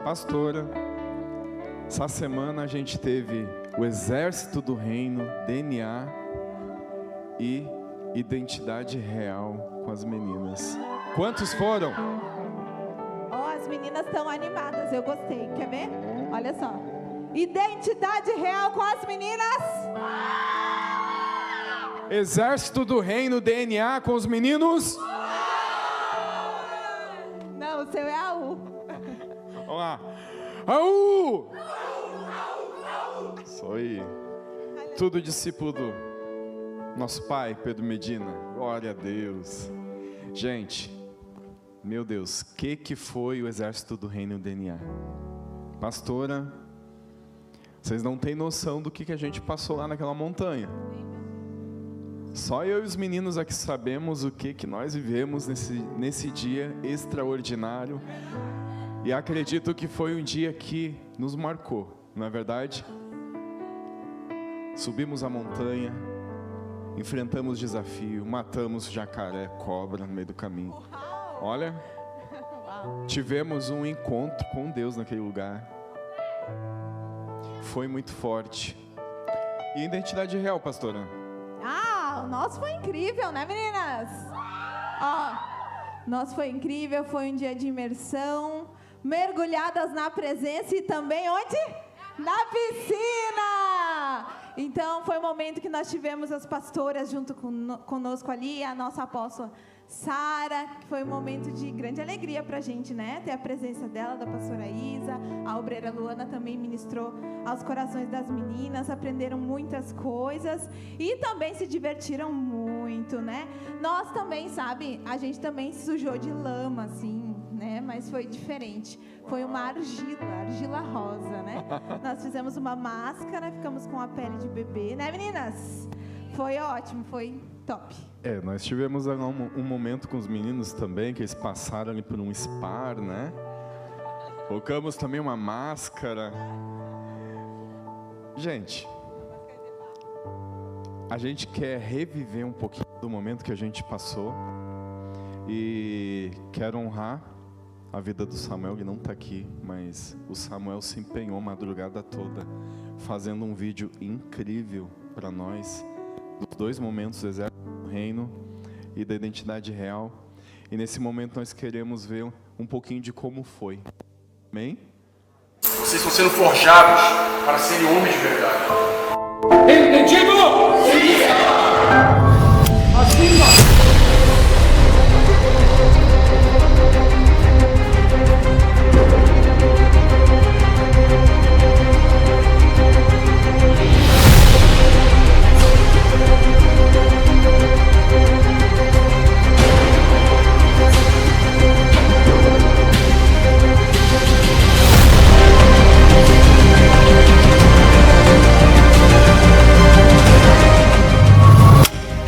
Pastora, essa semana a gente teve o Exército do Reino, DNA e Identidade Real com as meninas. Quantos foram? As meninas estão animadas, eu gostei. Quer ver? Olha só. Identidade Real com as meninas. Exército do Reino, DNA com os meninos. Não, o seu é a U. Vamos lá. Aú! Isso aí. Tudo discípulo do nosso pai, Pedro Medina. Glória a Deus. Gente, meu Deus, que foi o Exército do Reino DNA? Pastora, vocês não têm noção do que a gente passou lá naquela montanha. Só eu e os meninos aqui sabemos o que nós vivemos nesse dia extraordinário. E acredito que foi um dia que nos marcou, não é verdade? Subimos a montanha, enfrentamos desafio, matamos jacaré, cobra no meio do caminho. Olha, tivemos um encontro com Deus naquele lugar. Foi muito forte. E identidade real, pastora? O nosso foi incrível, né, meninas? Nosso foi incrível, foi um dia de imersão, mergulhadas na presença e também onde? Na piscina! Então, foi um momento que nós tivemos as pastoras junto conosco ali, a nossa apóstola Sara, que foi um momento de grande alegria pra gente, né? Ter a presença dela, da pastora Isa, a obreira Luana também ministrou aos corações das meninas, aprenderam muitas coisas e também se divertiram muito, né? Nós também, sabe, a gente também se sujou de lama, assim, né? Mas foi diferente. Foi uma argila rosa, né? Nós fizemos uma máscara, ficamos com a pele de bebê, né, meninas? Foi ótimo, foi top. Nós tivemos um momento com os meninos também, que eles passaram ali por um spa, né? Colocamos também uma máscara. Gente, a gente quer reviver um pouquinho do momento que a gente passou. E quero honrar a vida do Samuel, que não está aqui, mas o Samuel se empenhou a madrugada toda, fazendo um vídeo incrível para nós, dos dois momentos do Exército do Reino e da Identidade Real. E nesse momento nós queremos ver um pouquinho de como foi. Amém? Vocês estão sendo forjados para serem homens de verdade. Entendido? Sim! Assim nós.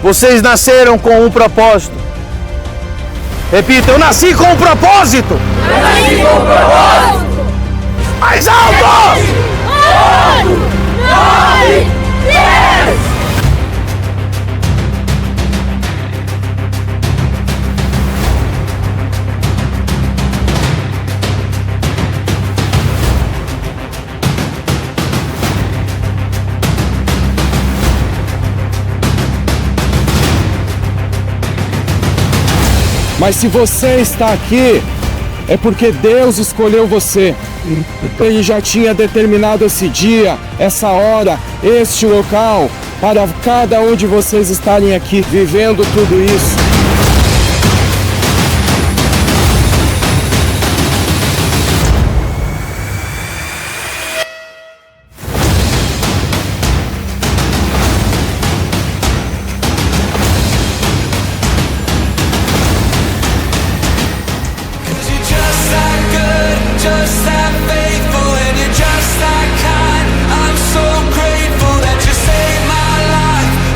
Vocês nasceram com um propósito. Repita, eu nasci com um propósito. Eu nasci com um propósito. Mais alto! 8, 9, 10. Mas se você está aqui, é porque Deus escolheu você. Ele já tinha determinado esse dia, essa hora, este local, para cada um de vocês estarem aqui, vivendo tudo isso.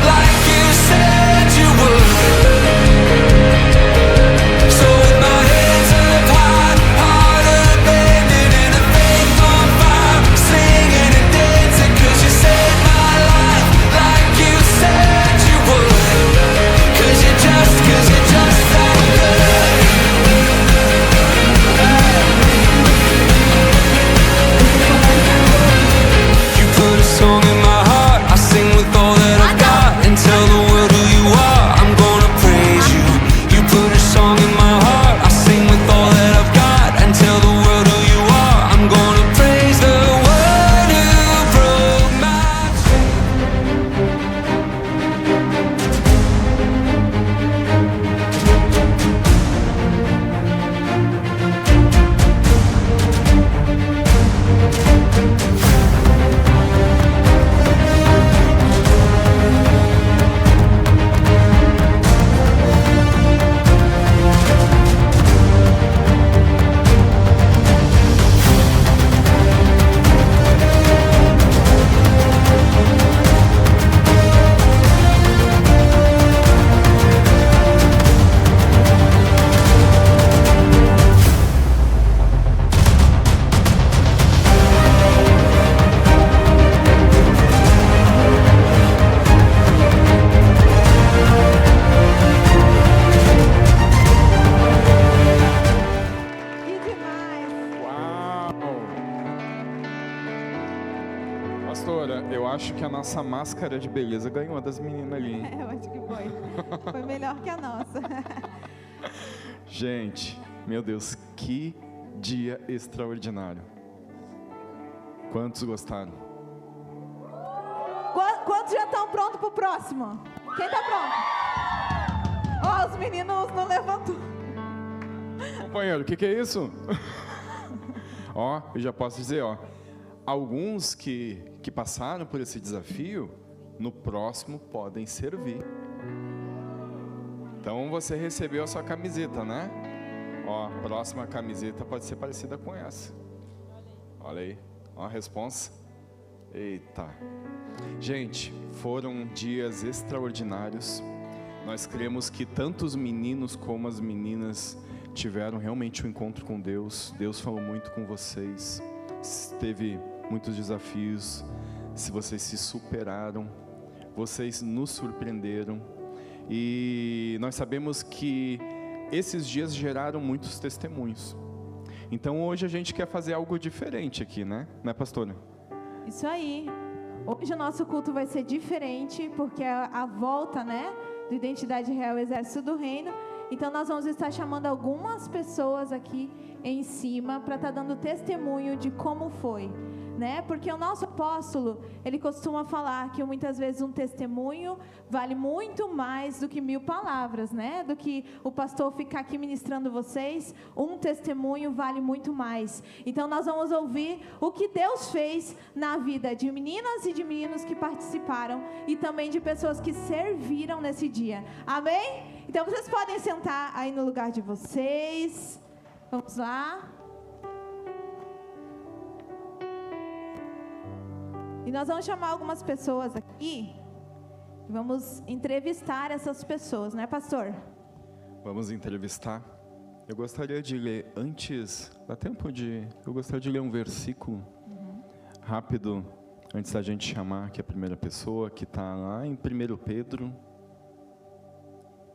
Like you said you would. Pastora, eu acho que a nossa máscara de beleza ganhou das meninas ali, hein? Eu acho que foi. Foi melhor que a nossa. Gente, meu Deus, que dia extraordinário. Quantos gostaram? Quantos já estão prontos pro próximo? Quem está pronto? Ó, os meninos não levantou. Companheiro, o que é isso? Ó, eu já posso dizer, ó, alguns que passaram por esse desafio, no próximo podem servir. Então você recebeu a sua camiseta, né? Ó, a próxima camiseta pode ser parecida com essa. Olha aí, ó a responsa. Eita. Gente, foram dias extraordinários. Nós cremos que tanto os meninos como as meninas tiveram realmente um encontro com Deus. Deus falou muito com vocês. Teve muitos desafios. Se vocês se superaram, vocês nos surpreenderam. E nós sabemos que esses dias geraram muitos testemunhos. Então hoje a gente quer fazer algo diferente aqui, né? Né, pastora? Isso aí. Hoje o nosso culto vai ser diferente, porque é a volta, né, do Identidade Real Exército do Reino. Então nós vamos estar chamando algumas pessoas aqui em cima para estar dando testemunho de como foi, né? Porque o nosso apóstolo, ele costuma falar que muitas vezes um testemunho vale muito mais do que 1000 palavras, né? Do que o pastor ficar aqui ministrando vocês, um testemunho vale muito mais. Então nós vamos ouvir o que Deus fez na vida de meninas e de meninos que participaram e também de pessoas que serviram nesse dia. Amém? Então vocês podem sentar aí no lugar de vocês. Vamos lá. E nós vamos chamar algumas pessoas aqui. Vamos entrevistar essas pessoas, né, pastor? Vamos entrevistar. Eu gostaria de ler antes, dá tempo de... Eu gostaria de ler um versículo rápido, antes da gente chamar aqui a primeira pessoa, que está lá em 1 Pedro,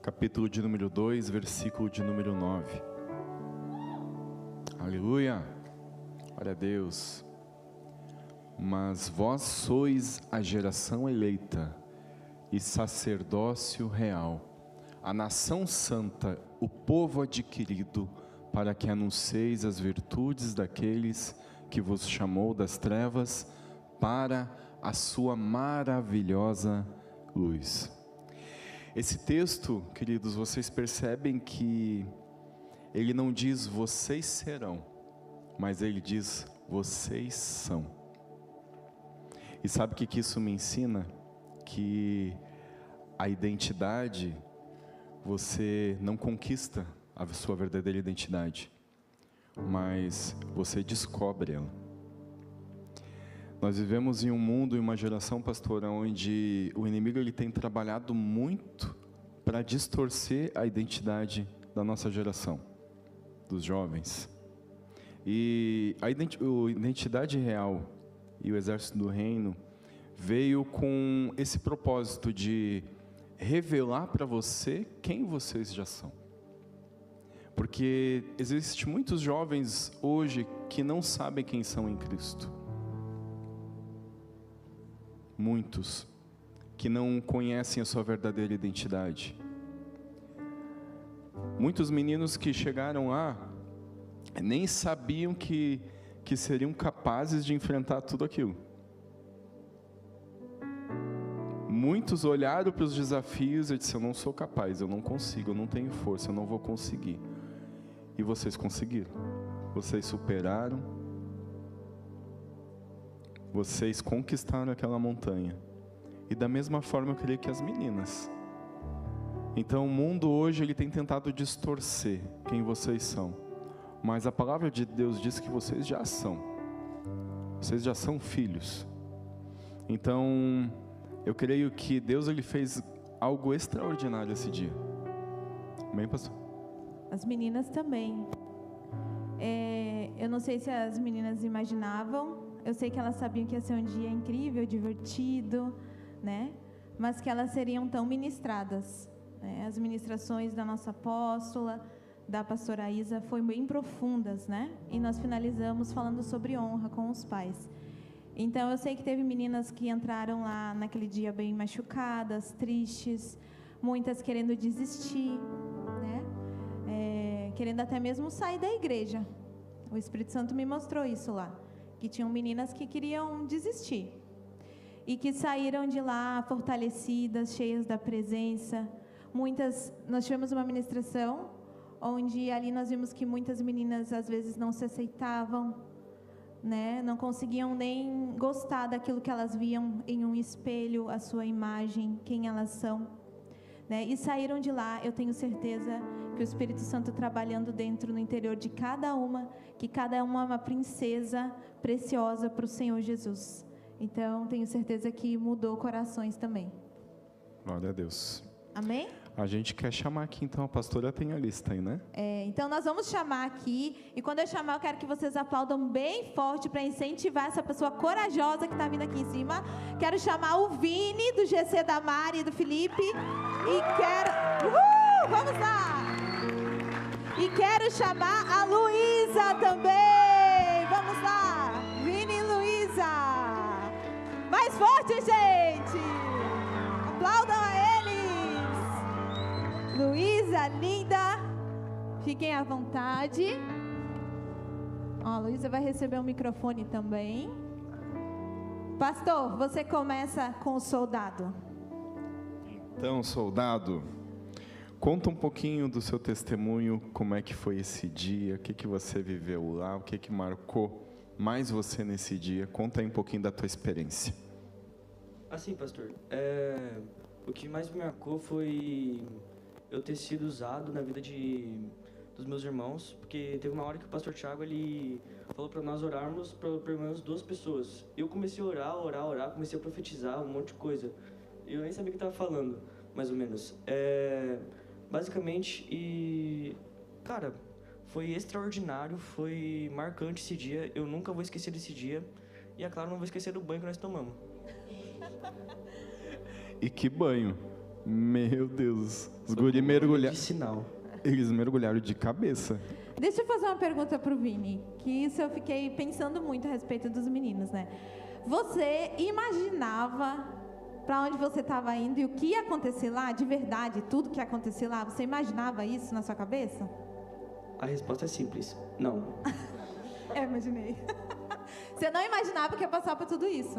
capítulo de número 2, versículo de número 9. Aleluia! Glória a Deus! Mas vós sois a geração eleita e sacerdócio real, a nação santa, o povo adquirido, para que anuncieis as virtudes daqueles que vos chamou das trevas para a sua maravilhosa luz. Esse texto, queridos, vocês percebem que ele não diz vocês serão, mas ele diz vocês são. E sabe o que isso me ensina? Que a identidade, você não conquista a sua verdadeira identidade, mas você descobre ela. Nós vivemos em um mundo, em uma geração, pastora, onde o inimigo ele tem trabalhado muito para distorcer a identidade da nossa geração, dos jovens. E a identidade real e o Exército do Reino veio com esse propósito de revelar para você quem vocês já são. Porque existem muitos jovens hoje que não sabem quem são em Cristo. Muitos que não conhecem a sua verdadeira identidade. Muitos meninos que chegaram lá nem sabiam que seriam capazes de enfrentar tudo aquilo. Muitos olharam para os desafios e disseram: eu não sou capaz, eu não consigo, eu não tenho força, eu não vou conseguir. E vocês conseguiram. Vocês superaram. Vocês conquistaram aquela montanha. E da mesma forma eu creio que as meninas. Então o mundo hoje ele tem tentado distorcer quem vocês são. Mas a palavra de Deus diz que vocês já são. Vocês já são filhos. Então, eu creio que Deus ele fez algo extraordinário esse dia. Amém, pastor? As meninas também. Eu não sei se as meninas imaginavam. Eu sei que elas sabiam que ia ser um dia incrível, divertido, né? Mas que elas seriam tão ministradas, né? As ministrações da nossa apóstola, da pastora Isa, foram bem profundas, né? E nós finalizamos falando sobre honra com os pais. Então, eu sei que teve meninas que entraram lá naquele dia bem machucadas, tristes, muitas querendo desistir, né? Querendo até mesmo sair da igreja. O Espírito Santo me mostrou isso lá, que tinham meninas que queriam desistir e que saíram de lá fortalecidas, cheias da presença. Muitas, nós tivemos uma ministração onde ali nós vimos que muitas meninas às vezes não se aceitavam, né? Não conseguiam nem gostar daquilo que elas viam em um espelho, a sua imagem, quem elas são, né? E saíram de lá, eu tenho certeza que o Espírito Santo trabalhando dentro, no interior de cada uma, que cada uma é uma princesa preciosa para o Senhor Jesus. Então, tenho certeza que mudou corações também. Glória a Deus. Amém? A gente quer chamar aqui, então, a pastora tem a lista aí, né? Então, nós vamos chamar aqui, e quando eu chamar, eu quero que vocês aplaudam bem forte para incentivar essa pessoa corajosa que está vindo aqui em cima. Quero chamar o Vini, do GC da Mari e do Felipe, e quero... vamos lá! E quero chamar a Luísa também. Vamos lá. Vini e Luísa. Mais forte, gente. Aplaudam a eles. Luísa, linda. Fiquem à vontade. Ó, a Luísa vai receber um microfone também. Pastor, você começa com o soldado. Então, soldado, conta um pouquinho do seu testemunho, como é que foi esse dia, o que você viveu lá, o que marcou mais você nesse dia. Conta aí um pouquinho da tua experiência. Assim, pastor, o que mais me marcou foi eu ter sido usado na vida dos meus irmãos, porque teve uma hora que o pastor Thiago, ele falou para nós orarmos para pelo menos 2 pessoas. Eu comecei a orar, comecei a profetizar um monte de coisa. Eu nem sabia o que estava falando, mais ou menos. Basicamente, cara, foi extraordinário, foi marcante esse dia. Eu nunca vou esquecer desse dia. E, é claro, não vou esquecer do banho que nós tomamos. E que banho! Meu Deus! Os guri mergulharam. Sinal. Eles mergulharam de cabeça. Deixa eu fazer uma pergunta pro Vini, que isso eu fiquei pensando muito a respeito dos meninos, né? Você imaginava para onde você estava indo e o que ia acontecer lá, de verdade, tudo que ia acontecer lá? Você imaginava isso na sua cabeça? A resposta é simples: não. Eu imaginei. Você não imaginava que ia passar por tudo isso?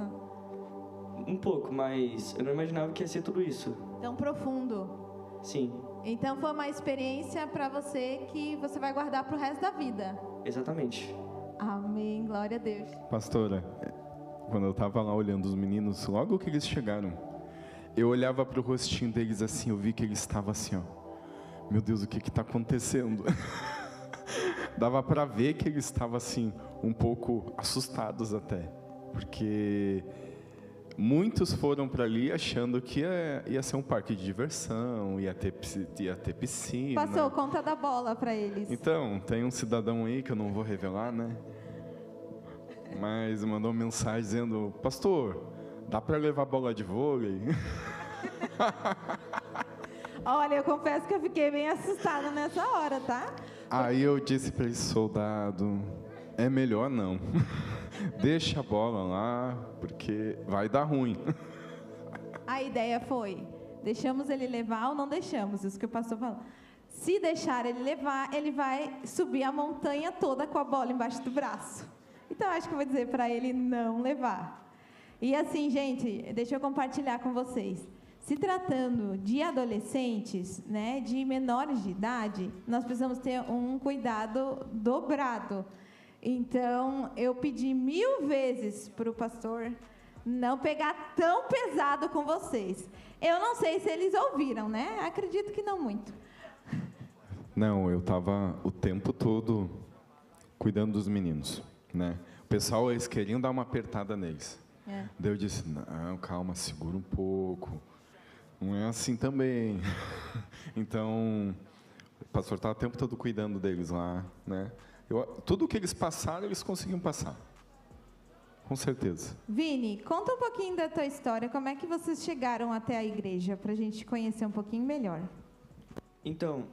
Um pouco, mas eu não imaginava que ia ser tudo isso. Tão profundo. Sim. Então foi uma experiência para você que você vai guardar pro resto da vida. Exatamente. Amém, glória a Deus. Pastora, quando eu estava lá olhando os meninos, logo que eles chegaram, eu olhava para o rostinho deles assim, eu vi que eles estavam assim, ó. Meu Deus, o que está acontecendo? Dava para ver que eles estavam assim, um pouco assustados até, porque muitos foram para ali achando que ia ser um parque de diversão, ia ter piscina. Passou, conta da bola para eles. Então, tem um cidadão aí que eu não vou revelar, né? Mas mandou uma mensagem dizendo: pastor, dá para levar bola de vôlei? Olha, eu confesso que eu fiquei bem assustada nessa hora, tá? Aí eu disse para esse soldado: é melhor não. Deixa a bola lá, porque vai dar ruim. A ideia foi: deixamos ele levar ou não deixamos? Isso que o pastor falou. Se deixar ele levar, ele vai subir a montanha toda com a bola embaixo do braço. Então, acho que eu vou dizer para ele não levar. E assim, gente, deixa eu compartilhar com vocês. Se tratando de adolescentes, né, de menores de idade, nós precisamos ter um cuidado dobrado. Então, eu pedi 1000 vezes para o pastor não pegar tão pesado com vocês. Eu não sei se eles ouviram, né? Acredito que não muito. Não, eu estava o tempo todo cuidando dos meninos, né? O pessoal, eles queriam dar uma apertada neles. Daí eu disse: não, calma, segura um pouco. Não é assim também. Então, o pastor estava o tempo todo cuidando deles lá, né? Tudo que eles passaram, eles conseguiam passar. Com certeza. Vini, conta um pouquinho da tua história. Como é que vocês chegaram até a igreja, para a gente conhecer um pouquinho melhor? Então,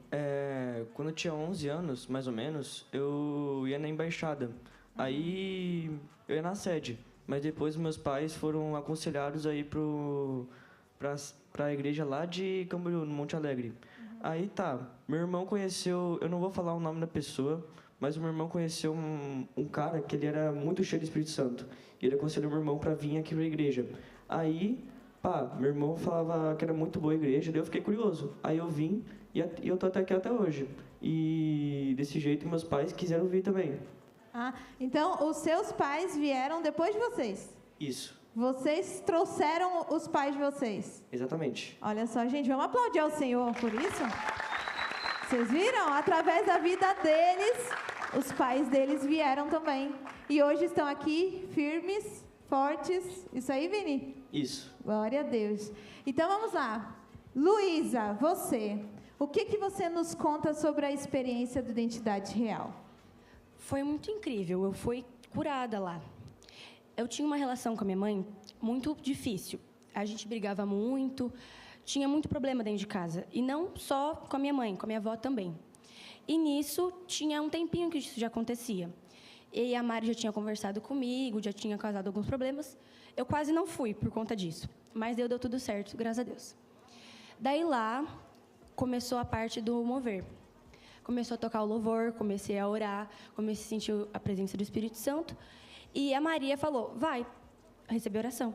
quando eu tinha 11 anos, mais ou menos, eu ia na embaixada. Aí, eu ia na sede. Mas depois meus pais foram aconselhados aí para a igreja lá de Camboriú, no Monte Alegre. Aí tá, meu irmão conheceu, eu não vou falar o nome da pessoa, mas o meu irmão conheceu um cara que ele era muito cheio do Espírito Santo. E ele aconselhou meu irmão para vir aqui para a igreja. Aí, meu irmão falava que era muito boa a igreja, daí eu fiquei curioso. Aí eu vim e eu tô até aqui até hoje. E desse jeito meus pais quiseram vir também. Então os seus pais vieram depois de vocês? Isso. Vocês trouxeram os pais de vocês? Exatamente. Olha só, gente, vamos aplaudir ao Senhor por isso? Vocês viram? Através da vida deles, os pais deles vieram também. E hoje estão aqui, firmes, fortes. Isso aí, Vini? Isso. Glória a Deus. Então, vamos lá. Luísa, você. O que você nos conta sobre a experiência do Identidade Real? Foi muito incrível. Eu fui curada lá. Eu tinha uma relação com a minha mãe muito difícil. A gente brigava muito, tinha muito problema dentro de casa. E não só com a minha mãe, com a minha avó também. E nisso, tinha um tempinho que isso já acontecia. E a Mari já tinha conversado comigo, já tinha causado alguns problemas. Eu quase não fui por conta disso. Mas deu tudo certo, graças a Deus. Daí lá, começou a parte do mover. Começou a tocar o louvor, comecei a orar, comecei a sentir a presença do Espírito Santo. E a Maria falou, vai receber oração.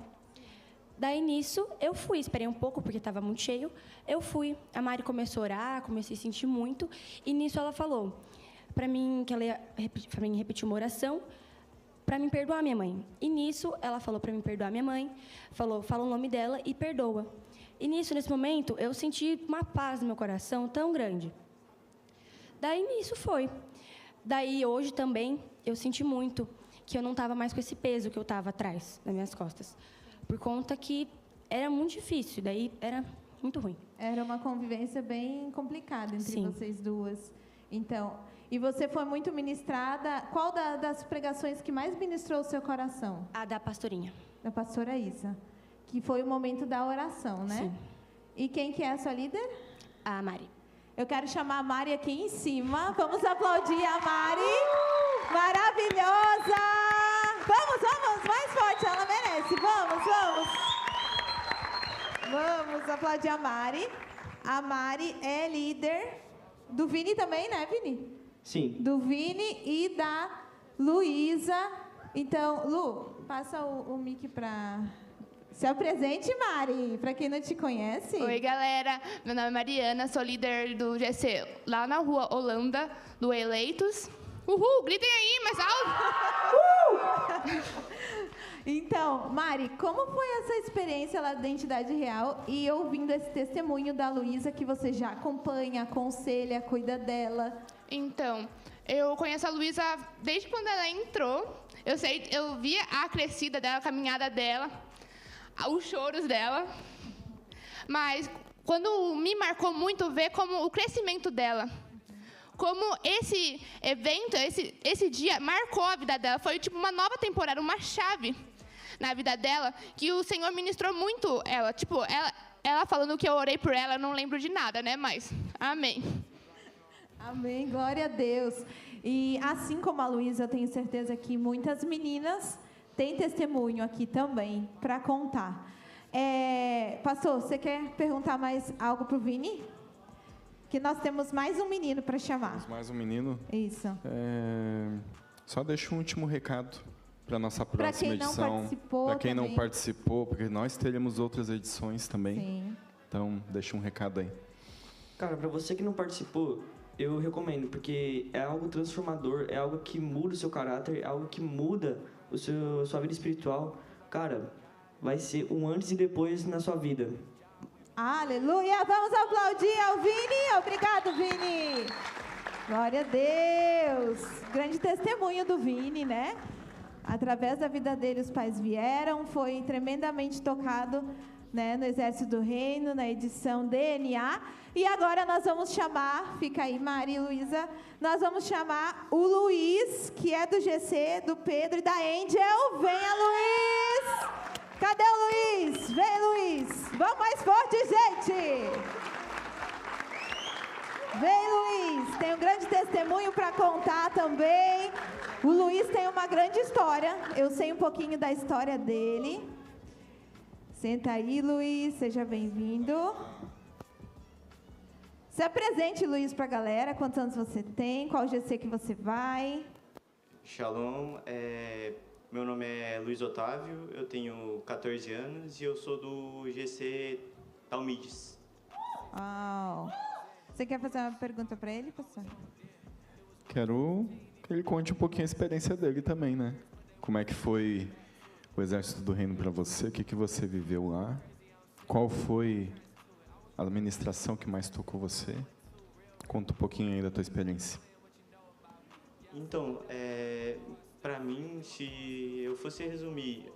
Daí, nisso, eu fui. Esperei um pouco, porque estava muito cheio. Eu fui. A Mari começou a orar, comecei a sentir muito. E, nisso, ela falou para mim que ela ia repetir uma oração para mim perdoar minha mãe. E, nisso, ela falou para mim perdoar minha mãe. Falou, fala o nome dela e perdoa. E, nisso, nesse momento, eu senti uma paz no meu coração tão grande. Daí, nisso, foi. Daí, hoje, também, eu senti muito que eu não estava mais com esse peso que eu estava atrás das minhas costas. Por conta que era muito difícil, daí era muito ruim. Era uma convivência bem complicada entre Sim. vocês duas. Então, e você foi muito ministrada. Qual das pregações que mais ministrou o seu coração? A da pastorinha. Da pastora Isa. Que foi o momento da oração, né? Sim. E quem que é a sua líder? A Mari. Eu quero chamar a Mari aqui em cima. Vamos aplaudir a Mari. Maravilhosa! Vamos, mais forte, ela merece. Vamos aplaudir a Mari. A Mari é líder do Vini também, né, Vini? Sim. Do Vini e da Luísa. Então, Lu, passa o mic para... Se apresente, Mari, para quem não te conhece. Oi, galera. Meu nome é Mariana, sou líder do GC lá na Rua Holanda, do Eleitos. Uhul, gritem aí, mais alto. Então, Mari, como foi essa experiência lá da Identidade Real e ouvindo esse testemunho da Luísa que você já acompanha, aconselha, cuida dela? Então, eu conheço a Luísa desde quando ela entrou. Eu via a crescida dela, a caminhada dela, os choros dela. Mas quando me marcou muito ver como o crescimento dela, como esse evento, esse dia marcou a vida dela. Foi tipo uma nova temporada, uma chave na vida dela, que o Senhor ministrou muito ela. Tipo, ela falando que eu orei por ela, eu não lembro de nada, né? Mas, amém. Amém, glória a Deus. E assim como a Luísa, eu tenho certeza que muitas meninas têm testemunho aqui também para contar. Pastor, você quer perguntar mais algo para o Vini? Que nós temos mais um menino para chamar. Temos mais um menino? Isso. Só deixo um último recado para a nossa próxima edição. Para quem não participou, porque nós teremos outras edições também. Sim. Então, deixa um recado aí. Cara, para você que não participou, eu recomendo, porque é algo transformador, é algo que muda o seu caráter, é algo que muda sua vida espiritual. Cara, vai ser um antes e depois na sua vida. Aleluia! Vamos aplaudir ao Vini. Obrigado, Vini. Glória a Deus. Grande testemunho do Vini, né? Através da vida dele, os pais vieram. Foi tremendamente tocado, né, no Exército do Reino, na edição DNA. E agora nós vamos chamar, fica aí, Mari e Luísa, nós vamos chamar o Luiz, que é do GC, do Pedro e da Angel. Venha, Luiz! Cadê o Luiz? Vem, Luiz! Vamos mais forte, gente! Vem, Luiz! Tem um grande testemunho para contar também. O Luiz tem uma grande história. Eu sei um pouquinho da história dele. Senta aí, Luiz. Seja bem-vindo. Se apresente, Luiz, para a galera. Quantos anos você tem? Qual GC que você vai? Shalom. Meu nome é Luiz Otávio. Eu tenho 14 anos e eu sou do GC Talmides. Uau. Você quer fazer uma pergunta para ele, pastor? Quero que ele conte um pouquinho a experiência dele também, né? Como é que foi o Exército do Reino para você? O que você viveu lá? Qual foi a administração que mais tocou você? Conta um pouquinho aí da tua experiência. Então, para mim, se eu fosse resumir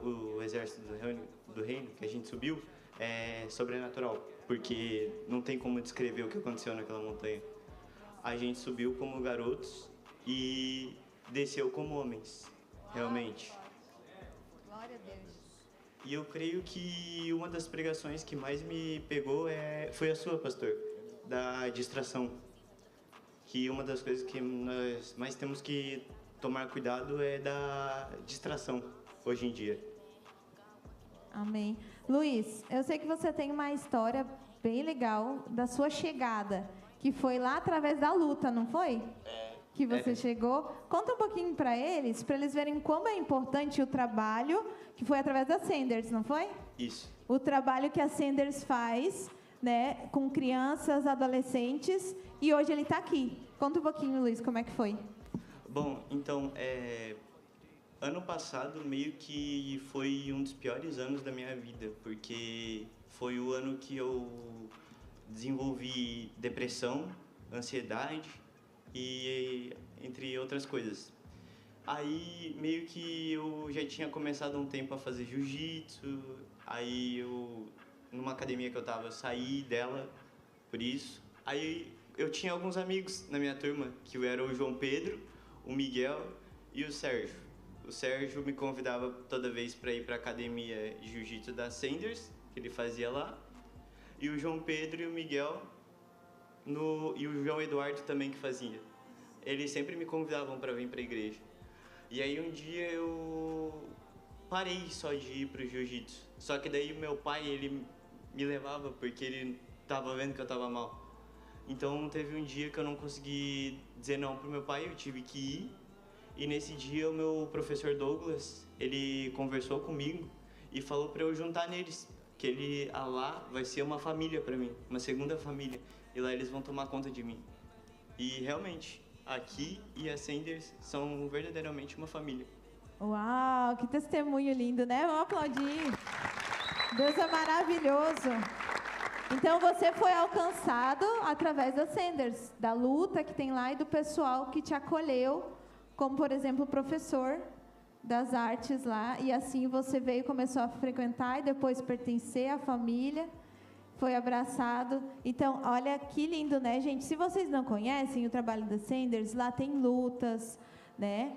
o Exército do Reino que a gente subiu, é sobrenatural, porque não tem como descrever o que aconteceu naquela montanha. A gente subiu como garotos e desceu como homens, realmente. Glória a Deus. E eu creio que uma das pregações que mais me pegou foi a sua, pastor, da distração. Que uma das coisas que nós mais temos que tomar cuidado é da distração, hoje em dia. Amém. Luiz, eu sei que você tem uma história bem legal da sua chegada, que foi lá através da luta, não foi? Que você chegou. Conta um pouquinho para eles verem como é importante o trabalho, que foi através da Senders, não foi? Isso. O trabalho que a Senders faz, né, com crianças, adolescentes, e hoje ele está aqui. Conta um pouquinho, Luiz, como é que foi? Bom, então, ano passado meio que foi um dos piores anos da minha vida, porque foi o ano que eu desenvolvi depressão, ansiedade e entre outras coisas. Aí meio que eu já tinha começado há um tempo a fazer jiu-jitsu, aí eu, numa academia que eu tava, eu saí dela por isso. Aí eu tinha alguns amigos na minha turma, que era o João Pedro, o Miguel e o Sérgio. O Sérgio me convidava toda vez para ir para a academia de jiu-jitsu da Senders, que ele fazia lá. E o João Pedro e o Miguel, e o João Eduardo também que fazia. Eles sempre me convidavam para vir para a igreja. E aí um dia eu parei só de ir para o jiu-jitsu. Só que daí meu pai, ele me levava porque ele estava vendo que eu estava mal. Então teve um dia que eu não consegui dizer não pro meu pai, eu tive que ir. E nesse dia o meu professor Douglas, ele conversou comigo e falou para eu juntar neles, que lá vai ser uma família para mim, uma segunda família, e lá eles vão tomar conta de mim. E realmente, aqui e a Senders são verdadeiramente uma família. Uau, que testemunho lindo, né? Vamos aplaudir. Deus é maravilhoso. Então você foi alcançado através da Senders, da luta que tem lá e do pessoal que te acolheu, como por exemplo o professor das artes lá, e assim você veio e começou a frequentar e depois pertencer à família, foi abraçado. Então, olha que lindo, né, gente? Se vocês não conhecem o trabalho da Senders, lá tem lutas, né?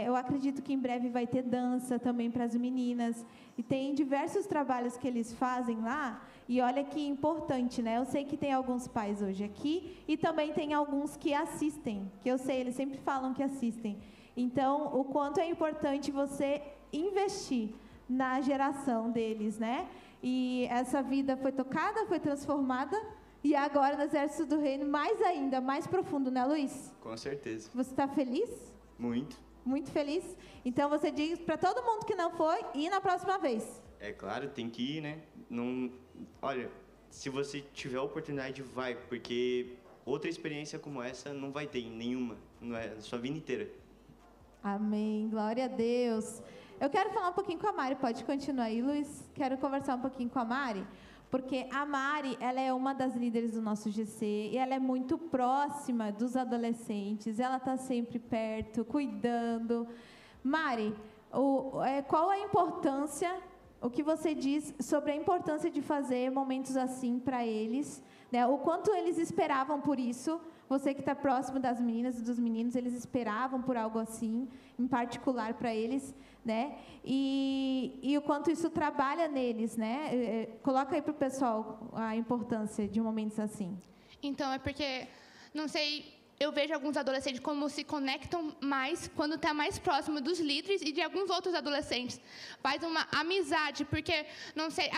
Eu acredito que em breve vai ter dança também para as meninas. E tem diversos trabalhos que eles fazem lá. E olha que importante, né? Eu sei que tem alguns pais hoje aqui e também tem alguns que assistem. Que eu sei, eles sempre falam que assistem. Então, o quanto é importante você investir na geração deles, né? E essa vida foi tocada, foi transformada. E agora no Exército do Reino, mais ainda, mais profundo, né, Luiz? Com certeza. Você está feliz? Muito. Muito feliz? Então você diz para todo mundo que não foi, ir na próxima vez. É claro, tem que ir, né? Não, olha, se você tiver a oportunidade, vai, porque outra experiência como essa não vai ter nenhuma, não é, na sua vida inteira. Amém, glória a Deus. Eu quero falar um pouquinho com a Mari, pode continuar aí, Luiz? Quero conversar um pouquinho com a Mari, porque a Mari, ela é uma das líderes do nosso GC, e ela é muito próxima dos adolescentes, ela está sempre perto, cuidando. Mari, qual a importância, o que você diz sobre a importância de fazer momentos assim para eles, né? O quanto eles esperavam por isso, você que está próximo das meninas e dos meninos, eles esperavam por algo assim, em particular para eles, né? E o quanto isso trabalha neles, né? Coloca aí para o pessoal a importância de momentos assim. Então, é porque, não sei, eu vejo alguns adolescentes como se conectam mais quando está mais próximo dos líderes e de alguns outros adolescentes. Faz uma amizade, porque, não sei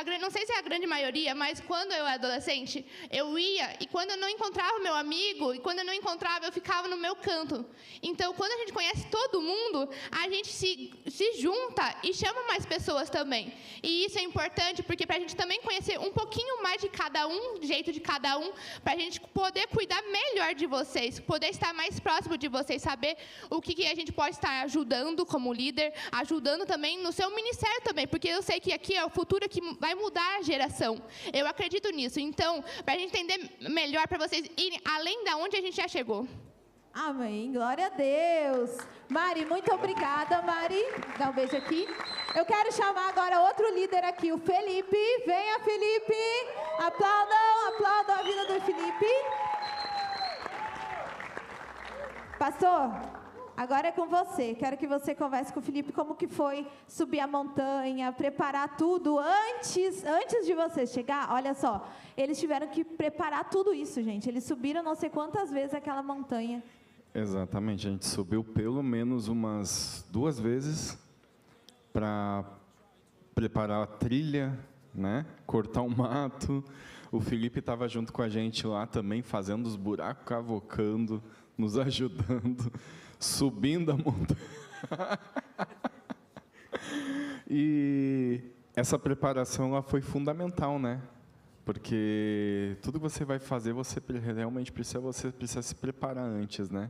se é a grande maioria, mas quando eu era adolescente, eu ia, e quando eu não encontrava meu amigo, e quando eu não encontrava, eu ficava no meu canto. Então, quando a gente conhece todo mundo, a gente se junta e chama mais pessoas também. E isso é importante, porque para a gente também conhecer um pouquinho mais de cada um, jeito de cada um, para a gente poder cuidar melhor de vocês, poder estar mais próximo de vocês, saber o que a gente pode estar ajudando como líder, ajudando também no seu ministério também, porque eu sei que aqui é o futuro que vai mudar a geração. Eu acredito nisso. Então, para a gente entender melhor, para vocês irem além da onde a gente já chegou. Amém. Glória a Deus. Mari, muito obrigada, Mari. Dá um beijo aqui. Eu quero chamar agora outro líder aqui, o Felipe. Venha, Felipe. Aplaudam a vida do Felipe. Pastor, agora é com você. Quero que você converse com o Felipe como que foi subir a montanha, preparar tudo antes de você chegar. Olha só, eles tiveram que preparar tudo isso, gente. Eles subiram não sei quantas vezes aquela montanha. Exatamente, a gente subiu pelo menos umas 2 vezes para preparar a trilha, né? Cortar um mato. O Felipe estava junto com a gente lá também, fazendo os buracos, cavocando, nos ajudando, subindo a montanha. E essa preparação lá foi fundamental, né? Porque tudo que você vai fazer, você realmente precisa se preparar antes, né?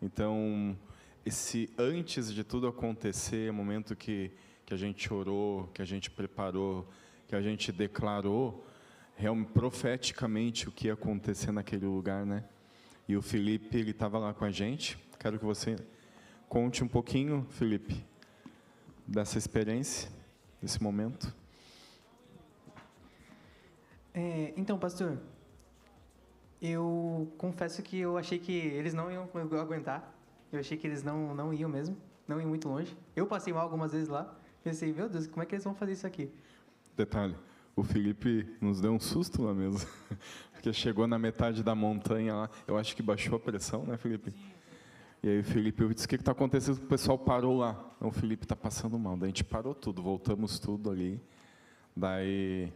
Então, esse antes de tudo acontecer, o momento que a gente orou, que a gente preparou, que a gente declarou, realmente, profeticamente, o que ia acontecer naquele lugar, né? E o Felipe, ele estava lá com a gente. Quero que você conte um pouquinho, Felipe, dessa experiência, desse momento. Então, pastor, eu confesso que eu achei que eles não iam aguentar. Eu achei que eles não iam mesmo, não iam muito longe. Eu passei mal algumas vezes lá. Pensei, meu Deus, como é que eles vão fazer isso aqui? Detalhe, o Felipe nos deu um susto lá mesmo. Porque chegou na metade da montanha lá. Eu acho que baixou a pressão, né, Felipe? Sim. E aí o Felipe disse, o que está acontecendo? O pessoal parou lá. Não, o Felipe está passando mal. Daí a gente parou tudo, voltamos tudo ali. Daí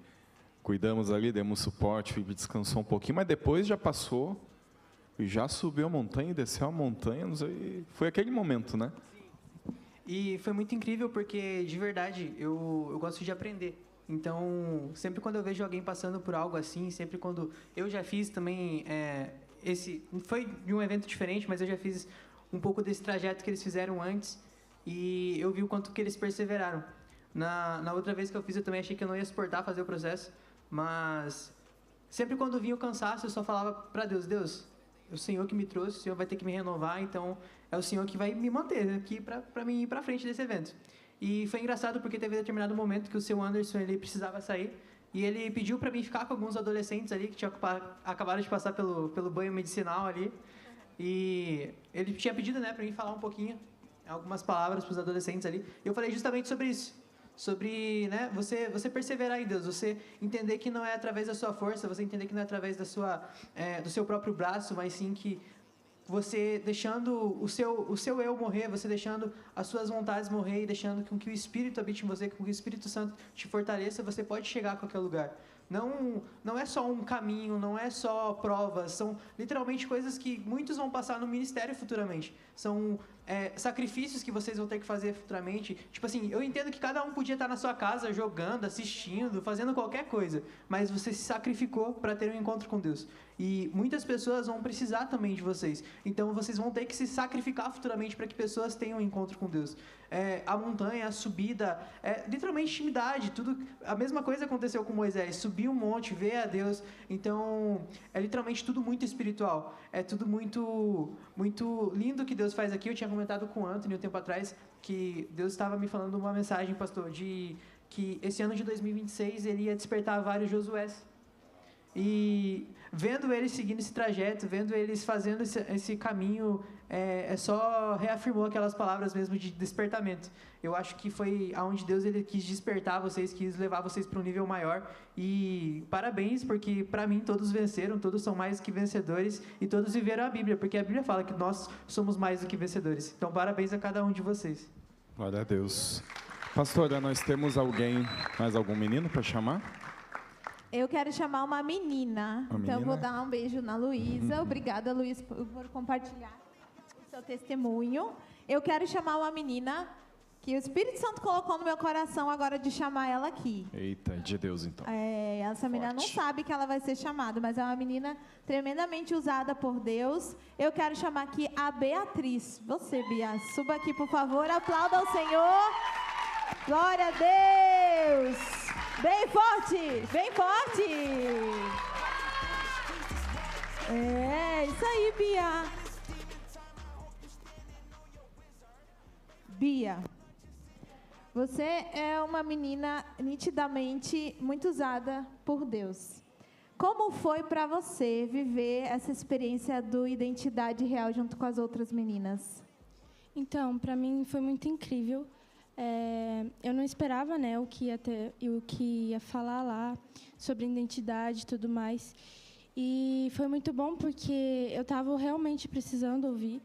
cuidamos ali, demos suporte, o Felipe descansou um pouquinho, mas depois já passou e já subiu a montanha e desceu a montanha, não sei, foi aquele momento, né? E foi muito incrível porque, de verdade, eu gosto de aprender. Então, sempre quando eu vejo alguém passando por algo assim, sempre quando eu já fiz também, foi de um evento diferente, mas eu já fiz um pouco desse trajeto que eles fizeram antes e eu vi o quanto que eles perseveraram. Na outra vez que eu fiz, eu também achei que eu não ia suportar fazer o processo, mas sempre quando vinha o cansaço, eu só falava para Deus, é o Senhor que me trouxe, o Senhor vai ter que me renovar, então é o Senhor que vai me manter aqui para mim ir para frente desse evento. E foi engraçado porque teve um determinado momento que o seu Anderson ele precisava sair e ele pediu para mim ficar com alguns adolescentes ali que tinham acabado de passar pelo banho medicinal ali. E ele tinha pedido, né, para mim falar um pouquinho, algumas palavras para os adolescentes ali. E eu falei justamente sobre isso. Sobre, né, você perseverar em Deus, você entender que não é através da sua força, você entender que não é através do seu próprio braço, mas sim que você deixando o seu eu morrer, você deixando as suas vontades morrer e deixando com que o Espírito habite em você, com que o Espírito Santo te fortaleça, você pode chegar a qualquer lugar. Não é só um caminho, não é só provas, são literalmente coisas que muitos vão passar no ministério futuramente. São sacrifícios que vocês vão ter que fazer futuramente. Tipo assim, eu entendo que cada um podia estar na sua casa jogando, assistindo, fazendo qualquer coisa, mas você se sacrificou para ter um encontro com Deus. E muitas pessoas vão precisar também de vocês. Então vocês vão ter que se sacrificar futuramente para que pessoas tenham um encontro com Deus. A montanha, a subida, literalmente intimidade, tudo. A mesma coisa aconteceu com Moisés, subir um monte, ver a Deus. Então, é literalmente tudo muito espiritual. É tudo muito, muito lindo que Deus faz aqui. Eu tinha comentado com o Anthony um tempo atrás que Deus estava me falando uma mensagem, pastor, de que esse ano de 2026 ele ia despertar vários Josués. E vendo eles seguindo esse trajeto, vendo eles fazendo esse caminho, só reafirmou aquelas palavras mesmo de despertamento. Eu acho que foi aonde Deus ele quis despertar vocês, quis levar vocês para um nível maior. E parabéns, porque para mim todos venceram, todos são mais do que vencedores e todos viveram a Bíblia, porque a Bíblia fala que nós somos mais do que vencedores. Então parabéns a cada um de vocês. Glória a Deus. Pastora, nós temos mais algum menino para chamar? Eu quero chamar uma menina. Então, eu vou dar um beijo na Luísa. Obrigada, Luísa, por compartilhar o seu testemunho. Eu quero chamar uma menina que o Espírito Santo colocou no meu coração agora de chamar ela aqui. Eita, de Deus então. Essa menina não sabe que ela vai ser chamada, mas é uma menina tremendamente usada por Deus. Eu quero chamar aqui a Beatriz. Você, Bia, suba aqui, por favor. Aplauda ao Senhor. Glória a Deus. Bem forte, bem forte. Isso aí, Bia. Bia, você é uma menina nitidamente muito usada por Deus. Como foi para você viver essa experiência do Identidade Real junto com as outras meninas? Então, para mim foi muito incrível. Eu não esperava, né, o que ia falar lá sobre identidade e tudo mais. E foi muito bom porque eu estava realmente precisando ouvir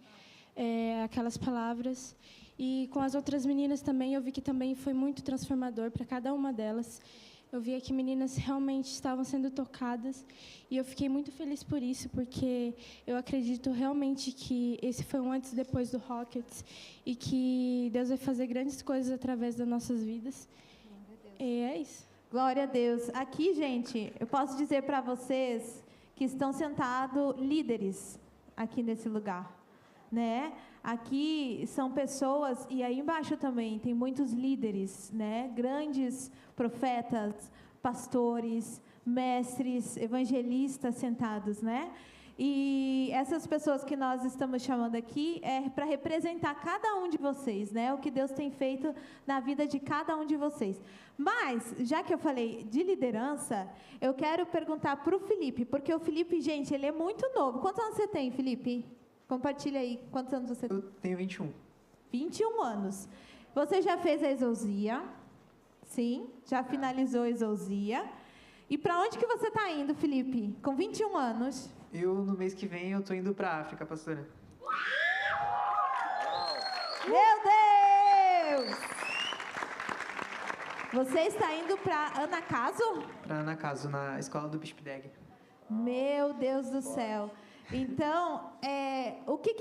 aquelas palavras. E com as outras meninas também, eu vi que também foi muito transformador para cada uma delas. Eu via que meninas realmente estavam sendo tocadas e eu fiquei muito feliz por isso, porque eu acredito realmente que esse foi um antes e depois do Rockets e que Deus vai fazer grandes coisas através das nossas vidas. E é isso. Glória a Deus. Aqui, gente, eu posso dizer para vocês que estão sentados líderes aqui nesse lugar, né? Aqui são pessoas, e aí embaixo também tem muitos líderes, né? Grandes profetas, pastores, mestres, evangelistas sentados, né? E essas pessoas que nós estamos chamando aqui é para representar cada um de vocês, né? O que Deus tem feito na vida de cada um de vocês. Mas, já que eu falei de liderança, eu quero perguntar para o Felipe, porque o Felipe, gente, ele é muito novo. Quantos anos você tem, Felipe? Compartilha aí. Quantos anos você tem? Eu tenho 21. 21 anos. Você já fez a exousia? Sim, já finalizou a exousia. E para onde que você está indo, Felipe? Com 21 anos. No mês que vem, eu estou indo para a África, pastora. Meu Deus! Você está indo para Anacaso? Para Anacaso, na escola do Bispedeg. Meu Deus do céu. Então, o que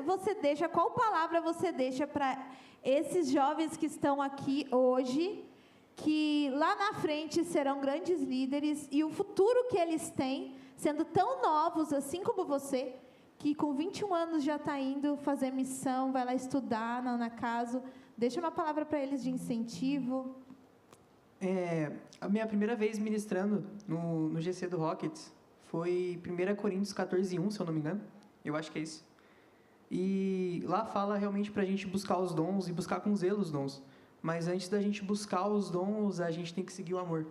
você deixa, qual palavra você deixa para esses jovens que estão aqui hoje, que lá na frente serão grandes líderes, e o futuro que eles têm, sendo tão novos, assim como você, que com 21 anos já está indo fazer missão, vai lá estudar na Anacaso, deixa uma palavra para eles de incentivo. A minha primeira vez ministrando no GC do Rockets foi 1 Coríntios 14:1, se eu não me engano. Eu acho que é isso. E lá fala realmente para a gente buscar os dons e buscar com zelo os dons. Mas antes da gente buscar os dons, a gente tem que seguir o amor.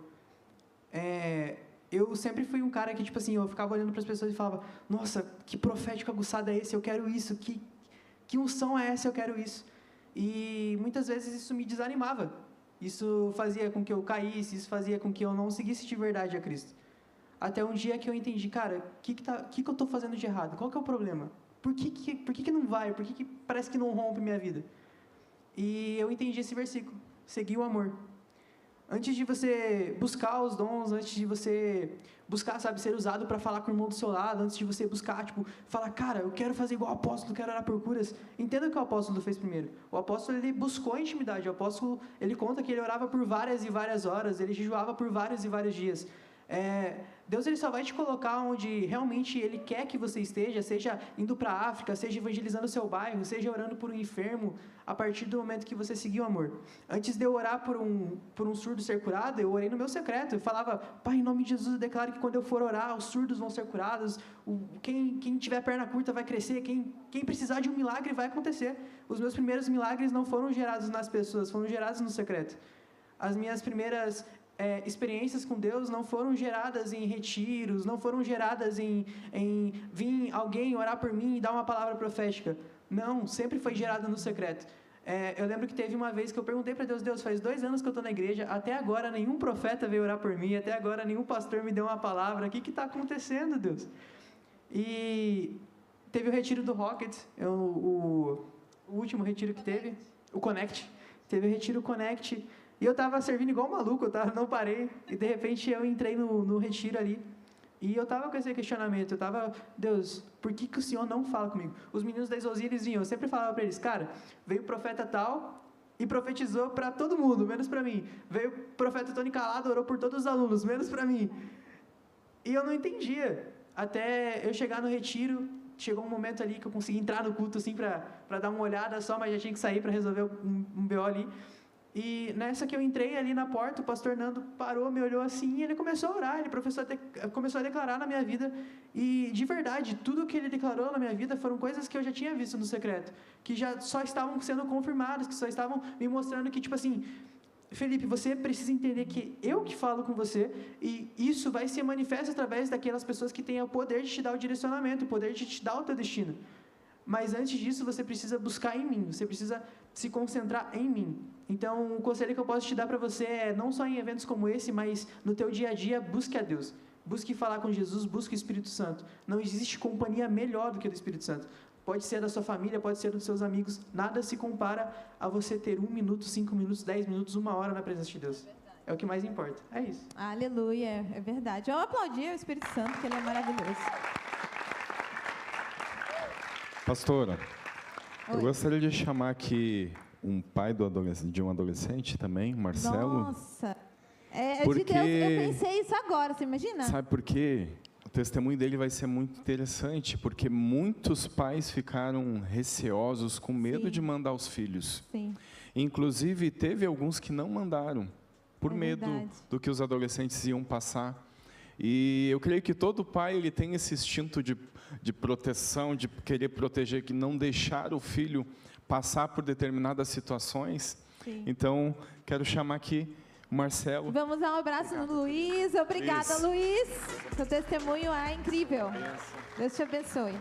Eu sempre fui um cara que, tipo assim, eu ficava olhando para as pessoas e falava: nossa, que profético aguçado é esse? Eu quero isso. Que unção é essa? Eu quero isso. E muitas vezes isso me desanimava. Isso fazia com que eu caísse, isso fazia com que eu não seguisse de verdade a Cristo. Até um dia que eu entendi, cara, o que eu estou fazendo de errado? Qual que é o problema? Por que não vai? Por que parece que não rompe minha vida? E eu entendi esse versículo, seguir o amor. Antes de você buscar os dons, antes de você buscar, ser usado para falar com o irmão do seu lado, antes de você buscar, falar, cara, eu quero fazer igual o apóstolo, quero orar por curas. Entenda o que o apóstolo fez primeiro. O apóstolo, ele buscou a intimidade. O apóstolo, ele conta que ele orava por várias e várias horas, ele jejuava por vários e vários dias. Deus, ele só vai te colocar onde realmente Ele quer que você esteja, seja indo para a África, seja evangelizando o seu bairro, seja orando por um enfermo, a partir do momento que você seguir o amor. Antes de eu orar por um surdo ser curado, eu orei no meu secreto. Eu falava: Pai, em nome de Jesus, eu declaro que quando eu for orar, os surdos vão ser curados, quem tiver perna curta vai crescer, quem precisar de um milagre vai acontecer. Os meus primeiros milagres não foram gerados nas pessoas, foram gerados no secreto. As minhas primeiras experiências com Deus não foram geradas em retiros, não foram geradas em vir alguém orar por mim e dar uma palavra profética. Não, sempre foi gerada no secreto. Eu lembro que teve uma vez que eu perguntei para Deus, Deus, faz 2 anos que eu estou na igreja, até agora nenhum profeta veio orar por mim, até agora nenhum pastor me deu uma palavra, o que está acontecendo, Deus? E teve o retiro do Rocket, o último retiro que teve, o Connect, teve o retiro Connect, e eu estava servindo igual um maluco, não parei, e de repente eu entrei no retiro ali, e eu estava com esse questionamento, Deus, por que o Senhor não fala comigo? Os meninos da Exousia, eles vinham, eu sempre falava para eles, cara, veio o profeta tal e profetizou para todo mundo, menos para mim. Veio o profeta Tony Calado, orou por todos os alunos, menos para mim. E eu não entendia, até eu chegar no retiro, chegou um momento ali que eu consegui entrar no culto assim para dar uma olhada só, mas já tinha que sair para resolver um BO ali. E nessa que eu entrei ali na porta, o pastor Nando parou, me olhou assim, e ele começou a orar, ele começou a declarar na minha vida, e de verdade, tudo que ele declarou na minha vida foram coisas que eu já tinha visto no secreto, que já só estavam sendo confirmadas, que só estavam me mostrando que, tipo assim, Felipe, você precisa entender que eu que falo com você, e isso vai se manifestar através daquelas pessoas que têm o poder de te dar o direcionamento, o poder de te dar o teu destino. Mas antes disso, você precisa buscar em mim, você precisa se concentrar em mim. Então, o conselho que eu posso te dar para você é, não só em eventos como esse, mas no teu dia a dia, busque a Deus. Busque falar com Jesus, busque o Espírito Santo. Não existe companhia melhor do que a do Espírito Santo. Pode ser da sua família, pode ser dos seus amigos. Nada se compara a você ter 1 minuto, 5 minutos, 10 minutos, 1 hora na presença de Deus. É o que mais importa. É isso. Aleluia, é verdade. Eu aplaudi o Espírito Santo, que ele é maravilhoso. Pastora, eu gostaria de chamar aqui um pai de um adolescente também, Marcelo. Nossa, de Deus, eu pensei isso agora, você imagina? Sabe por quê? O testemunho dele vai ser muito interessante, porque muitos pais ficaram receosos, com medo de mandar os filhos. Sim. Inclusive, teve alguns que não mandaram, por medo do que os adolescentes iam passar. E eu creio que todo pai ele tem esse instinto de proteção, de querer proteger, que não deixar o filho passar por determinadas situações. Sim. Então, quero chamar aqui o Marcelo. Vamos dar um abraço no Luiz. Obrigada, Luiz. Seu testemunho é incrível. Deus te abençoe.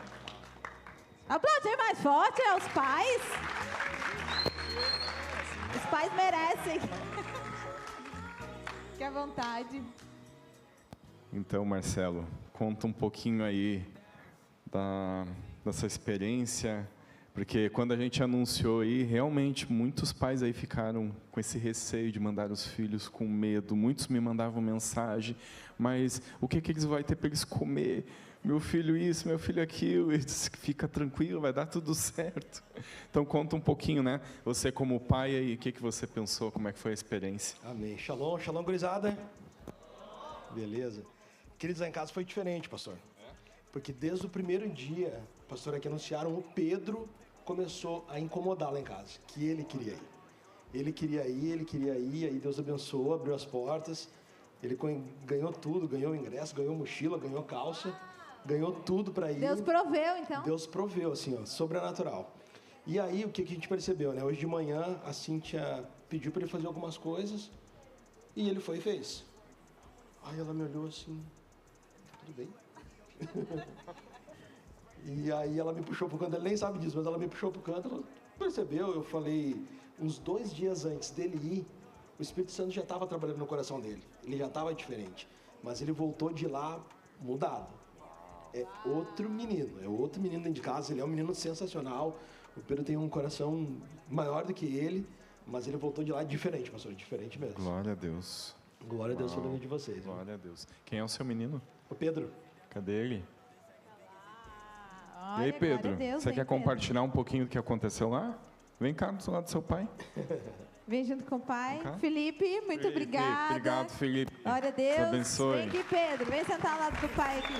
Aplaudir mais forte aos pais. Os pais merecem. Fique à vontade. Então, Marcelo, conta um pouquinho aí da sua experiência, porque quando a gente anunciou aí, realmente muitos pais aí ficaram com esse receio de mandar os filhos com medo, muitos me mandavam mensagem, mas o que eles vão ter para eles comer? Meu filho isso, meu filho aquilo, e disse, fica tranquilo, vai dar tudo certo. Então conta um pouquinho, né? Você como pai aí, o que você pensou, como é que foi a experiência? Amém. Shalom, shalom, gurizada. Beleza. Queridos, lá em casa foi diferente, pastor. Porque desde o primeiro dia, pastor, aqui anunciaram, o Pedro começou a incomodar lá em casa, que ele queria ir. Ele queria ir, aí Deus abençoou, abriu as portas, ele ganhou tudo, ganhou ingresso, ganhou mochila, ganhou calça, ganhou tudo para ir. Deus proveu, então? Deus proveu, assim, ó, sobrenatural. E aí, o que a gente percebeu, né? Hoje de manhã, a Cíntia pediu para ele fazer algumas coisas, e ele foi e fez. Aí ela me olhou assim, tudo bem? E aí ela me puxou pro canto, ele nem sabe disso, mas ela me puxou pro canto, ela percebeu, eu falei, uns 2 dias antes dele ir, o Espírito Santo já estava trabalhando no coração dele, ele já estava diferente, mas ele voltou de lá mudado. É outro menino dentro de casa, ele é um menino sensacional, o Pedro tem um coração maior do que ele, mas ele voltou de lá diferente, pastor, diferente mesmo. Glória a Deus. Glória a Deus pelo nome de vocês. Glória a Deus. Quem é o seu menino? O Pedro. Cadê ele? Olha, e aí, Pedro, Deus, você quer compartilhar um pouquinho do que aconteceu lá? Vem cá do lado do seu pai. Vem junto com o pai. Felipe, muito obrigada. Obrigado, Felipe. Glória a Deus. Deus abençoe. Vem aqui, Pedro. Vem sentar ao lado do pai aqui.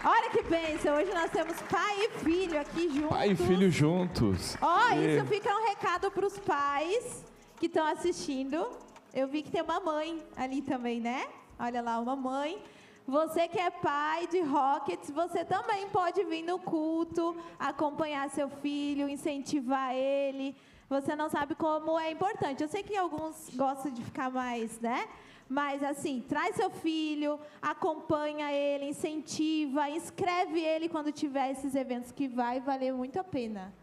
Olha que bênção. Hoje nós temos pai e filho aqui juntos. Pai e filho juntos. Isso fica um recado para os pais que estão assistindo. Eu vi que tem uma mãe ali também, né? Olha lá, uma mãe. Você que é pai de Rockets, você também pode vir no culto, acompanhar seu filho, incentivar ele, Você não sabe como é importante. Eu sei que alguns gostam de ficar mais, né? Mas, assim, traz seu filho, acompanha ele, incentiva, inscreve ele quando tiver esses eventos, que vai valer muito a pena.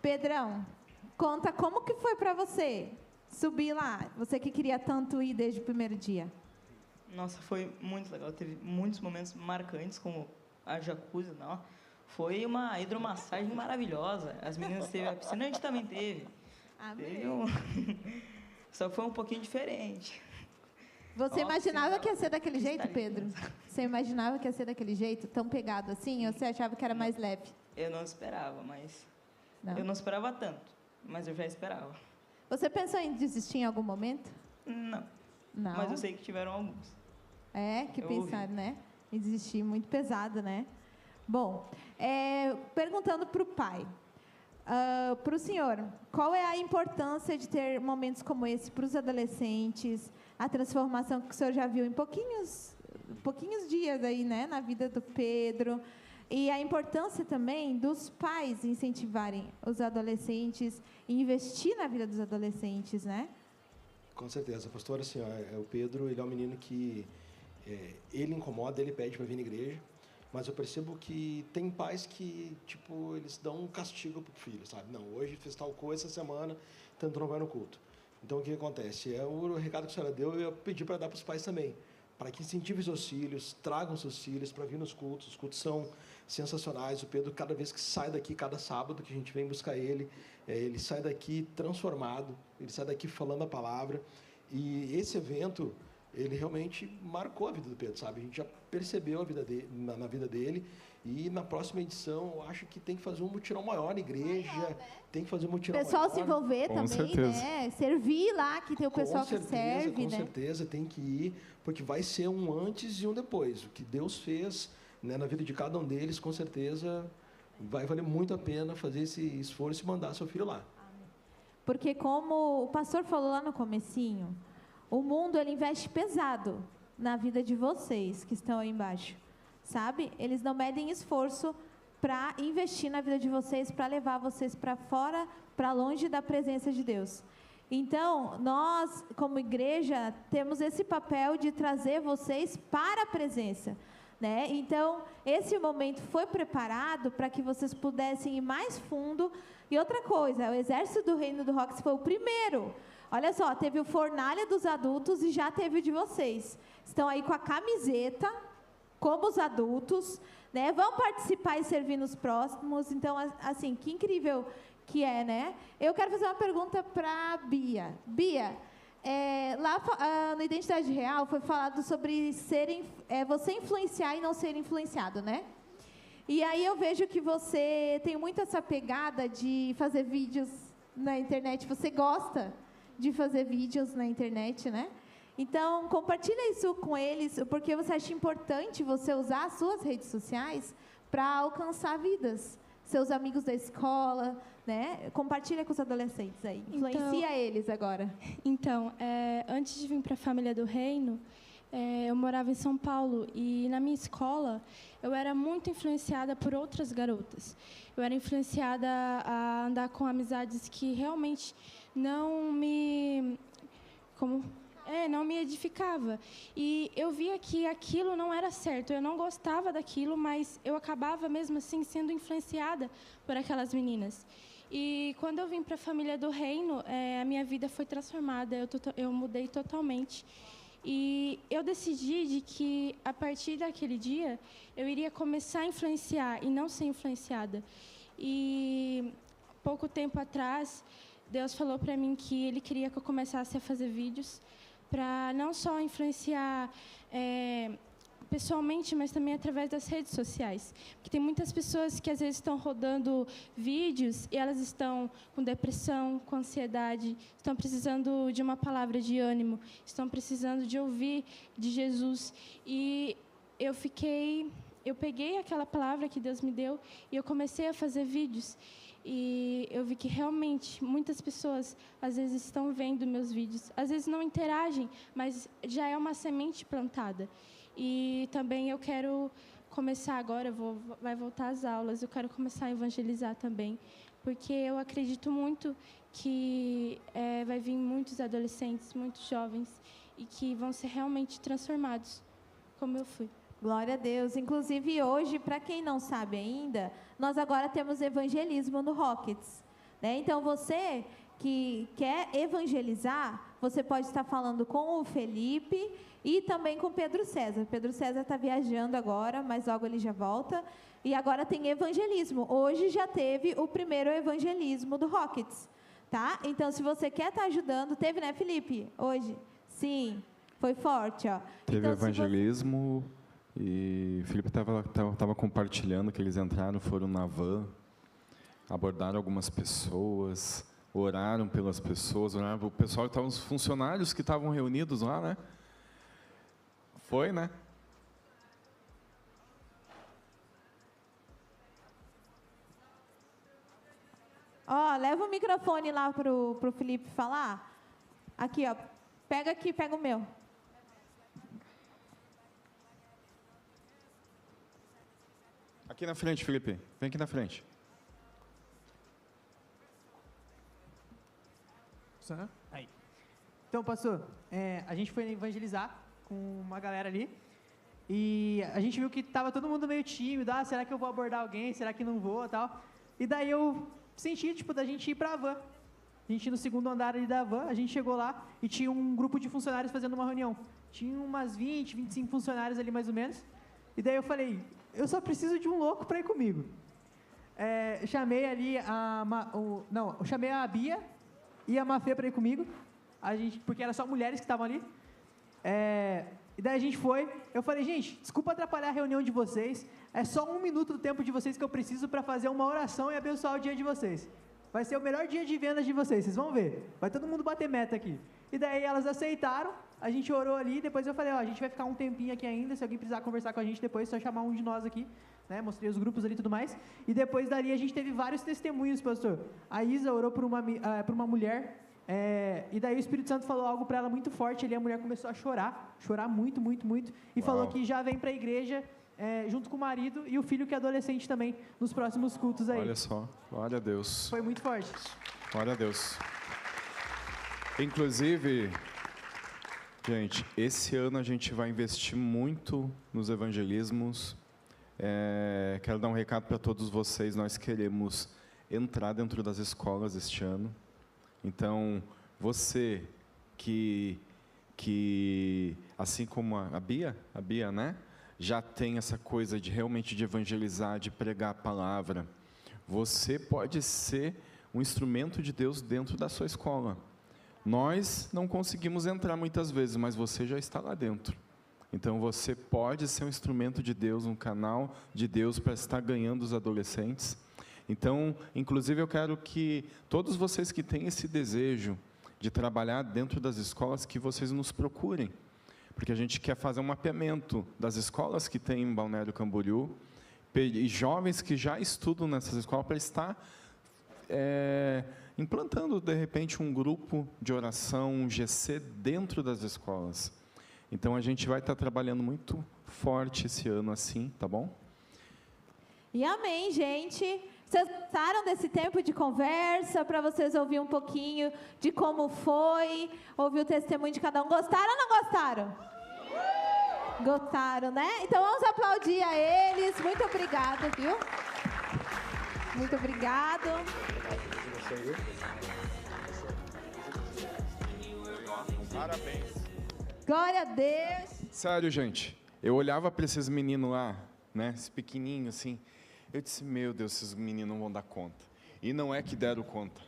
Pedrão, conta como que foi para você subir lá, você que queria tanto ir desde o primeiro dia. Nossa, foi muito legal. Teve muitos momentos marcantes, como a jacuzzi, não. Foi uma hidromassagem maravilhosa. As meninas teve a piscina, a gente também teve. Teve Só que foi um pouquinho diferente. Você imaginava que ia ser daquele jeito, Pedro? Você imaginava que ia ser daquele jeito, tão pegado assim? Ou você achava que era mais leve? Eu não esperava, mas... Não. Eu não esperava tanto, mas eu já esperava. Você pensou em desistir em algum momento? Não. Não. Mas eu sei que tiveram alguns. Que eu pensaram, ouvi. né? Em desistir, muito pesado, né? Bom, perguntando para o pai, para o senhor, qual é a importância de ter momentos como esse para os adolescentes, a transformação que o senhor já viu em pouquinhos dias aí, né, na vida do Pedro, e a importância também dos pais incentivarem os adolescentes e investir na vida dos adolescentes, né? Com certeza, pastor, assim, o Pedro, ele é um menino que ele incomoda, ele pede para vir na igreja, mas eu percebo que tem pais que, tipo, eles dão um castigo pro filho, sabe? Não, hoje fez tal coisa essa semana, então tu não vai no culto. Então, o que acontece? O recado que a senhora deu, eu pedi para dar para os pais também, para que incentivem seus filhos, tragam seus filhos para vir nos cultos. Os cultos são sensacionais. O Pedro, cada vez que sai daqui, cada sábado que a gente vem buscar ele sai daqui transformado, ele sai daqui falando a palavra. E esse evento, ele realmente marcou a vida do Pedro, sabe? A gente já percebeu a vida dele, na vida dele, e na próxima edição, eu acho que tem que fazer um mutirão maior na igreja, tem que fazer um mutirão maior. O pessoal se envolver Com também, certeza. né? Servir lá, que tem o pessoal que serve, com né? certeza, tem que ir, porque vai ser um antes e um depois. O que Deus fez, né, na vida de cada um deles, com certeza, vai valer muito a pena fazer esse esforço e mandar seu filho lá. Porque como o pastor falou lá no comecinho, o mundo, ele investe pesado na vida de vocês que estão aí embaixo, sabe? Eles não medem esforço para investir na vida de vocês, para levar vocês para fora, para longe da presença de Deus. Então, nós, como igreja, temos esse papel de trazer vocês para a presença, né? Então, esse momento foi preparado para que vocês pudessem ir mais fundo. E outra coisa, o Exército do Reino do Rox foi o primeiro. Olha só, teve o Fornalha dos adultos e já teve o de vocês. Estão aí com a camiseta, como os adultos, né? Vão participar e servir nos próximos. Então, assim, que incrível que é, né? Eu quero fazer uma pergunta para a Bia. Bia, lá no Identidade Real foi falado sobre você influenciar e não ser influenciado, né? E aí eu vejo que você tem muito essa pegada de fazer vídeos na internet. Você gosta de fazer vídeos na internet, né? Então, compartilha isso com eles, porque você acha importante você usar as suas redes sociais para alcançar vidas. Seus amigos da escola, né? Compartilha com os adolescentes aí. Influencia eles agora. Então, antes de vir para a Família do Reino, eu morava em São Paulo e na minha escola eu era muito influenciada por outras garotas. Eu era influenciada a andar com amizades que realmente não me edificava. E eu via que aquilo não era certo. Eu não gostava daquilo, mas eu acabava mesmo assim sendo influenciada por aquelas meninas. E quando eu vim para a Família do Reino, a minha vida foi transformada. Eu mudei totalmente. E eu decidi de que, a partir daquele dia, eu iria começar a influenciar e não ser influenciada. E, pouco tempo atrás, Deus falou para mim que Ele queria que eu começasse a fazer vídeos para não só influenciar pessoalmente, mas também através das redes sociais. Porque tem muitas pessoas que, às vezes, estão rodando vídeos e elas estão com depressão, com ansiedade, estão precisando de uma palavra de ânimo, estão precisando de ouvir de Jesus. E eu peguei aquela palavra que Deus me deu e eu comecei a fazer vídeos. E eu vi que realmente muitas pessoas às vezes estão vendo meus vídeos, às vezes não interagem, mas já é uma semente plantada. E também eu quero começar agora, vai voltar às aulas, eu quero começar a evangelizar também porque eu acredito muito que vai vir muitos adolescentes, muitos jovens, e que vão ser realmente transformados, como eu fui. Glória a Deus. Inclusive, hoje, para quem não sabe ainda, nós agora temos evangelismo no Rockets, né? Então, você que quer evangelizar, você pode estar falando com o Felipe e também com o Pedro César. Pedro César está viajando agora, mas logo ele já volta. E agora tem evangelismo. Hoje já teve o primeiro evangelismo do Rockets, tá? Então, se você quer estar ajudando, teve, né, Felipe? Hoje? Sim, foi forte, ó. Teve então, evangelismo e o Felipe estava compartilhando que eles entraram, foram na van, abordaram algumas pessoas, oraram pelas pessoas, oraram o pessoal, estavam os funcionários que estavam reunidos lá, né? Foi, né? Ó, leva o microfone lá pro Felipe falar. Aqui, ó. Pega aqui, pega o meu. Aqui na frente, Felipe. Vem aqui na frente. Aí. Então, pastor, a gente foi evangelizar com uma galera ali e a gente viu que estava todo mundo meio tímido. Ah, será que eu vou abordar alguém? Será que não vou? Tal. E daí eu senti, da gente ir para a van. A gente no segundo andar ali da van, a gente chegou lá e tinha um grupo de funcionários fazendo uma reunião. Tinha umas 20, 25 funcionários ali mais ou menos. E daí eu falei, eu só preciso de um louco para ir comigo. Chamei ali eu chamei a Bia e a Mafê para ir comigo, porque eram só mulheres que estavam ali. E daí a gente foi, eu falei, gente, desculpa atrapalhar a reunião de vocês, é só 1 minuto do tempo de vocês que eu preciso para fazer uma oração e abençoar o dia de vocês. Vai ser o melhor dia de vendas de vocês vão ver. Vai todo mundo bater meta aqui. E daí elas aceitaram, a gente orou ali, depois eu falei, ó, a gente vai ficar um tempinho aqui ainda, se alguém precisar conversar com a gente depois, é só chamar um de nós aqui, né? Mostrei os grupos ali e tudo mais. E depois dali a gente teve vários testemunhos, pastor. A Isa orou por uma mulher, e daí o Espírito Santo falou algo para ela muito forte, ali a mulher começou a chorar muito, muito, muito, e falou que já vem para a igreja, junto com o marido e o filho que é adolescente também, nos próximos cultos aí. Olha só, glória a Deus. Foi muito forte. Glória a Deus. Inclusive, gente, esse ano a gente vai investir muito nos evangelismos. Quero dar um recado para todos vocês, nós queremos entrar dentro das escolas este ano. Então, você que assim como a Bia, né? Já tem essa coisa de realmente de evangelizar, de pregar a palavra. Você pode ser um instrumento de Deus dentro da sua escola. Nós não conseguimos entrar muitas vezes, mas você já está lá dentro. Então, você pode ser um instrumento de Deus, um canal de Deus para estar ganhando os adolescentes. Então, inclusive, eu quero que todos vocês que têm esse desejo de trabalhar dentro das escolas, que vocês nos procurem. Porque a gente quer fazer um mapeamento das escolas que tem em Balneário Camboriú e jovens que já estudam nessas escolas para estar implantando, de repente, um grupo de oração, um GC dentro das escolas. Então, a gente vai estar trabalhando muito forte esse ano assim, tá bom? E amém, gente. Vocês gostaram desse tempo de conversa, para vocês ouvir um pouquinho de como foi, ouvir o testemunho de cada um. Gostaram ou não gostaram? Gostaram, né? Então vamos aplaudir a eles. Muito obrigada, viu? Muito obrigado. Parabéns. Glória a Deus. Sério, gente. Eu olhava para esses meninos lá, né? Esse pequenininho assim. Eu disse, meu Deus, esses meninos não vão dar conta. E não é que deram conta.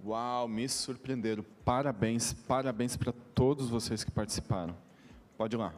Uau, me surpreenderam. Parabéns, parabéns para todos vocês que participaram. Pode ir lá.